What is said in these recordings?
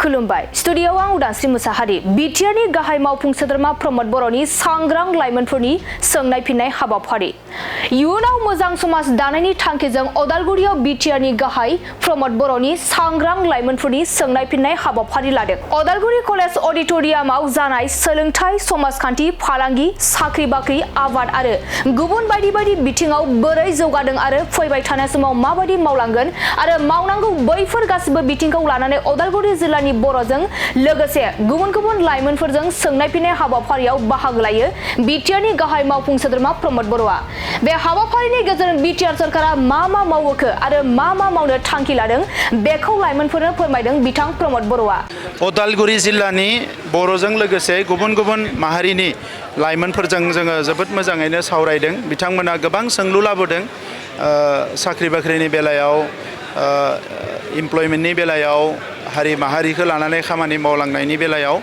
खुलुमबाय स्टुडियोआव आं उदांस्रि मुसाहारि बिटिआरनि गाहाय मावफुं सोद्रोमा प्रमद बर'नि सांग्रां लाइमोनफोरनि सोंनाय फिननाय हाबाफारि इयुनाव मोजां समाज दानायनि थांखिजों अदालगुरियाव बिटिआरनि गाहाय प्रमद बर'नि सांग्रां लाइमोनफोरनि सोंनाय फिननाय हाबाफारि लादों। अदालगुरि कलेज अडिटोरियामाव जानाय सोलोंथाइ समाजखान्थि फालांगि साख्रि बाख्रि आबाद आरो गुबुन बायदि बायदि बिथिङाव बोरै जौगादों आरो फैबाय थानाय समाव माबायदि मावलांगोन आरो मावनांगौ बैफोर गासिबो बिथिंखौ लानानै अदालगुरि जिल्लानि बर'जों लोगोसे गुबुन गुबुन लाइमोनफोरजों सोंनाय फिननाय हाबाफारियाव बाहागो लायो बिटिआरनि गाहाय मावफुं सोद्रोमा प्रमद बर'आ। बे हाबाफारिनि गेजेरजों बिटिआर सरकारा मा मावखो आरो मा मावनो थांखि लादों बेखौ लाइमोनफोरनो फोरमायदों बिथां प्रमद बर'आ। अदालगुरि जिल्लानि बर'जों लोगोसे गुबुन गुबुन माहारिनि लाइमोनफोरजों जोङो जोबोद मोजाङैनो सावरायदों। बिथांमोना गोबां सोंलु लाबोदों साख्रि बाख्रिनि बेलायाव इमप्लयमेन्टनि बेलायाव हारि माहारिखौ लानानै खामानि मावलांनायनि बेलायाव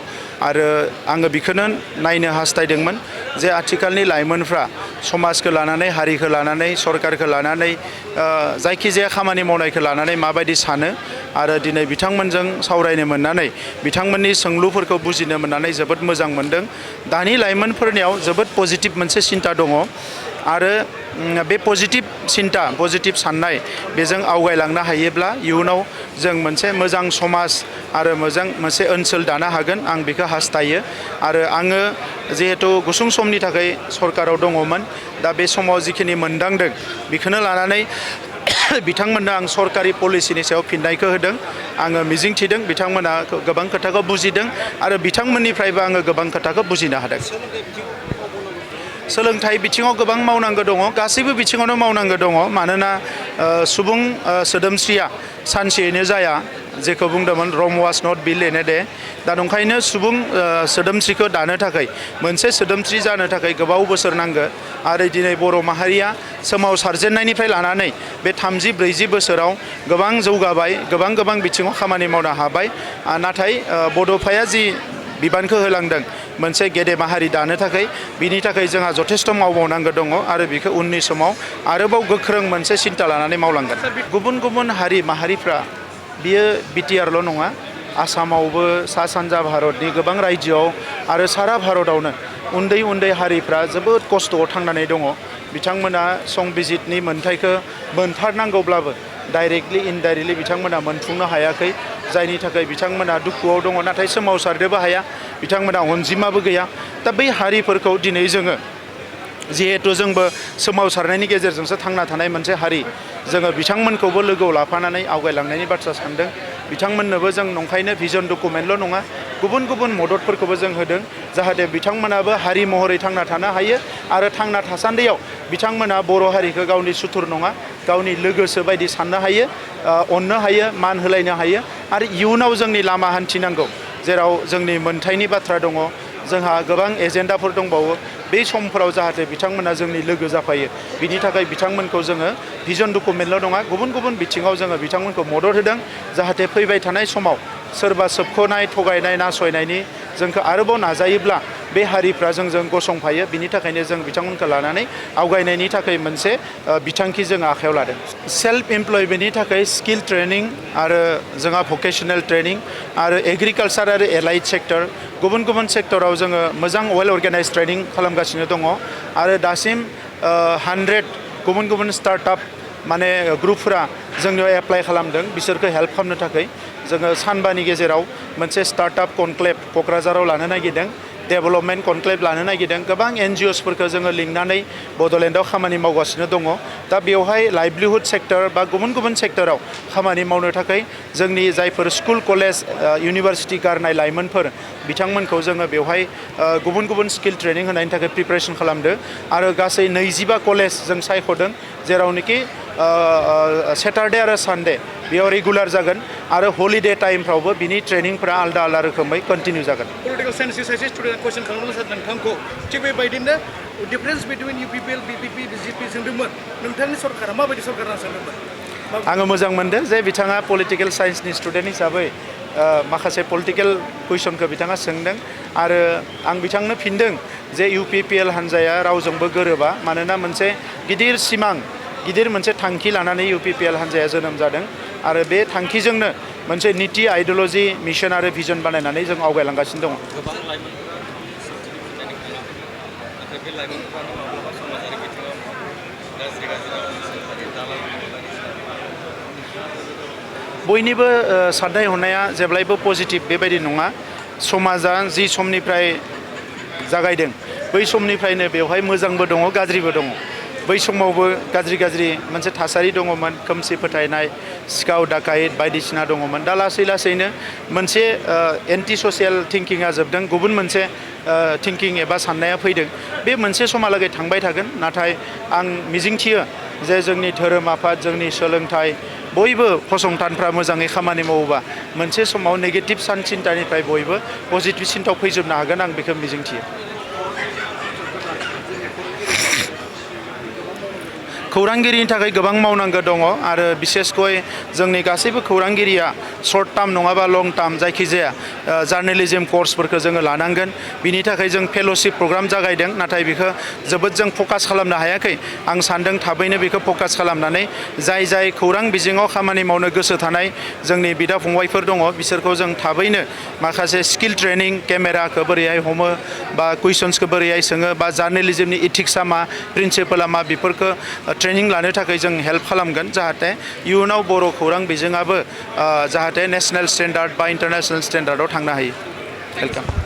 आरो आङो बेखौनो नायनो हास्थायदोंमोन जे आथिखालनि लाइमोनफ्रा समाजखौ लानानै हारिखौ लानानै सरकारखौ लानानै जायखिजाया खामानि मावनायखौ लानानै माबायदि सानो आरो दिनै बिथांमोनजों सावरायनो मोननानै बिथांमोननि सोंलुफोरखौ बुजिनो मोननानै जोबोद मोजां मोनदों। दानि लाइमोनफोरनियाव जोबोद पजिटिभ मोनसे सिन्ता दङ आरो बे पजिटिभ सिन्ता पजिटिभ साननाय बेजों आवगायलांनो हायोब्ला इयुनाव जों मोनसे मोजां समाज आरो मोजां मोनसे ओनसोल दानो हागोन आं बेखौ हास्थायो। आरो आङो जिहेतु गुसुं समनि थाखाय सरकाराव दङमोन दा बे समाव जिखिनि मोनदांदों बेखौनो लानानै बिथांमोननो आं सरकारि पलिसिनि सायाव फिननायखौ होदों। आङो मिजिंथिदों बिथांमोना गोबां खोथाखौ बुजिदों आरो बिथांमोननिफ्रायबो आङो गोबां खोथाखौ बुजिनो हादों। सोलोंथाइ बिथिङाव गोबां मावनांगौ दङ, गासैबो बिथिङावनो मावनांगौ दङ। मानोना सुबुं सोदोमस्रिया सानसेयैनो जाया, जेखौ बुंदोंमोन Rome was not built in a day. दा नंखायनो सुबुं सोदोमस्रिखौ दानो थाखाय मोनसे सोदोमस्रि जानो थाखाय गोबाव बोसोर नांगौ आरो दिनै बर' माहारिया सोमावसारजेननायनिफ्राय लानानै बे 30-40 बोसोराव गोबां जौगाबाय, गोबां बिथिङाव खामानि मावनो हाबाय। नाथाय बड'फाया जि बिबानखौ होलांदों मोनसे गेदेमा हारि दानो थाखाय, बिनि थाखाय जोंहा जथेस्थ' मावबावनांगौ दङ आरो बेखौ उननि समाव आरोबाव गोख्रों मोनसे सिन्ता लानानै मावलांगोन। गुबुन गुबुन हारि माहारिफ्रा बियो बिटिआरल' नङा, आसामावबो सा सानजा भारतनि गोबां रायजोआव आरो सारा भारतआवनो उन्दै उन्दै हारिफ्रा जोबोद खस्थ'आव थांनानै दङ। बिथांमोना संबिजितनि मोन्थाइखौ मोनथारनांगौब्लाबो डाइरेक्टलि इनडाइरेक्टलि बिथांमोना मोनफुंनो हायाखै, जायनि थाखाय बिथांमोना दुखुआव दङ नाथाय सोमावसारनोबो हाया, बिथांमोना अनजिमाबो गैया। दा बै हारिफोरखौ दिनै जोङो जिहेतु जोंबो सोमावसारनायनि गेजेरजोंसो थांना थानाय मोनसे हारि, जोङो बिथांमोनखौबो लोगोआव लाफानानै आवगायलांनायनि बाथ्रा सानदों। बिथांमोननोबो जों नंखायनो भिजन डकुमेन्टल' नङा गुबुन गुबुन मददफोरखौबो जों होदों जाहाथे बिथांमोनाबो हारि महरै थांना थानो हायो आरो थांना थासान्दियाव बिथांमोना बर' हारिखौ गावनि सुथुर नङा गावनि लोगोसो बायदि साननो हायो, अननो हायो, मान होलायनो हायो आरो इयुनाव जोंनि लामा हान्थिनांगौ जेराव जोंनि मोनथायनि बाथ्रा दङ, जोंहा गोबां एजेन्डाफोर दंबावो, बे समफोराव जाहाथे बिथांमोना जोंनि लोगो जाफायो। बिनि थाखाय बिथांमोनखौ जोङो भिजन डकुमेन्टल' नङा गुबुन गुबुन बिथिङाव जोङो बिथांमोनखौ मदद होदों जाहाथे फैबाय थानाय समाव सोरबा सोबख'नाय थगायनाय नासयनायनि जोंखौ आरोबाव नाजायोब्ला बे हारिफ्रा जोंजों गसंफायो। बिनि थाखायनो जों बिथांमोनखौ लानानै आवगायनायनि थाखाय मोनसे बिथांखि जों आखायाव लादों। सेल्फ इमप्लयमेन्टनि थाखाय स्किल ट्रेनिं आरो जोंहा भकेसनेल ट्रेनिं आरो एग्रिकालचार आरो एलाइड सेक्टर गुबुन गुबुन सेक्टराव जोङो मोजां वेल अर्गेनाइज ट्रेनिं खालामगासिनो दङ आरो दासिम 100 गुबुन गुबुन स्टार्टआप माने ग्रुपफोरा जोंनियाव एप्लाइ खालामदों बिसोरखौ हेल्प खालामनो थाखाय। जोङो सानबानि गेजेराव मोनसे स्टार्टआप कनक्लेभ क'क्राझाराव लानो नागिरदों, डेभेलपमेन्ट कनक्लेभ लानो नागिरदों। गोबां NGOsफोरखौ जोङो लिंनानै बड'लेण्डआव खामानि मावगासिनो दङ। दा बेवहाय लाइभलिहुड सेक्टर बा गुबुन गुबुन सेक्टराव खामानि मावनो थाखाय जोंनि जायफोर स्कुल कलेज इउनिभारसिटि गारनाय लाइमोनफोर बिथांमोनखौ जोङो बेवहाय गुबुन गुबुन स्किल ट्रेनिं होनायनि थाखाय प्रिपेरेसन खालामदों आरो गासै 25 कलेज जों सायख'दों जेरावनोखि सेटारडे आरो सानडे बेयाव रेगुलार जागोन आरो हलिडे टाइमफ्रावबो बिनि ट्रेनिंफोरा आलदा आलदा रोखोमै कन्टिनिउ जागोन। पलिटिकेल साइन्सनि सासे स्टुडेन्ट कुइसन खालामनो सानदों नोंथांखौ, थिग बेबायदिनो difference between UPPL, BPP, BJP सोंदोंमोन, नोंथांनि सरकारा माबायदि सरकार होनना सानदोंमोन? आङो मोजां मोनदों जे बिथाङा पलिटिकेल साइन्सनि स्टुडेन्ट हिसाबै माखासे पलिटिकेल कुइसनखौ बिथाङा सोंदों आरो आं बिथांनो फिनदों जे UPPL हान्जाया रावजोंबो गोरोबा, मानोना मोनसे गिदिर सिमां गिदिर मोनसे थांखि लानानै UPPL हान्जाया जोनोम जादों आरो बे थांखिजोंनो मोनसे निति आइडियोलजि मिशन आरो भिजन बानायनानै जों आवगायलांगासिनो दङ। गोबां लाइमोन सोरजिनो फोथायनो खालामो नाथाय बे लाइमोनफ्रानो माब्लाबा समाजारि बिथिङाव गाज्रि दालाल बयनिबो साननाय हनाया जेब्लायबो पजिटिभ बेबायदि नङा। समाजा जि समनिफ्राय जागायदों बै समनिफ्रायनो बेवहाय मोजांबो दङ गाज्रिबो दङ। बै समावबो गाज्रि मोनसे थासारि दङमोन, खोमसि फोथायनाय, सिखाव दाखायत बायदिसिना दङमोन। दा लासै लासैनो मोनसे एन्टि ससियेल थिंकिंआ जोबदों, गुबुन मोनसे थिंकिं एबा साननाया फैदों। बे मोनसे समहालागै थांबाय थागोन, नाथाय आं मिजिंथियो जे जोंनि धोरोम आफाद, जोंनि सोलोंथाइ बयबो फसंथानफ्रा मोजाङै खामानि मावोबा मोनसे समाव नेगेटिभ सानसिन्थानिफ्राय बयबो पजिटिभ सिन्थायाव फैजोबनो हागोन, आं बेखौ मिजिंथियो। खौरांगिरिनि थाखाय गोबां मावनांगौ दङ आरो बिसेसकय जोंनि गासैबो खौरांगिरिया सर्ट टार्म नङाबा लं टार्म जायखिजाया जार्नालिज्म कर्सफोरखौ जोङो लानांगोन। बिनि थाखाय जों फेल'शिप प्रग्राम जागायदों, नाथाय बेखौ जोबोद जों फकास खालामनो हायाखै। आं सानदों थाबैनो बेखौ फकास खालामनानै जाय खौरां बिजोङाव खामानि मावनो गोसो थानाय जोंनि बिदा फंबायफोर दङ बिसोरखौ जों थाबैनो माखासे स्किल ट्रेनिं, केमेराखौ बोरैहाय हमो बा कुइसन्सखौ बोरैहाय सोङो बा जार्नालिज्मनि इथिक्सआ मा, प्रिन्सिपला मा, बेफोरखौ ट्रेनिं लानो थाखाय जों हेल्प खालामगोन, जाहाथे इयुनाव बर' खौरां बिजोङाबो जाहाथे नेशनेल स्टेन्डार्ड बा इन्टारनेशनेल स्टेन्डार्डआव थांनो हायो। वेलकाम।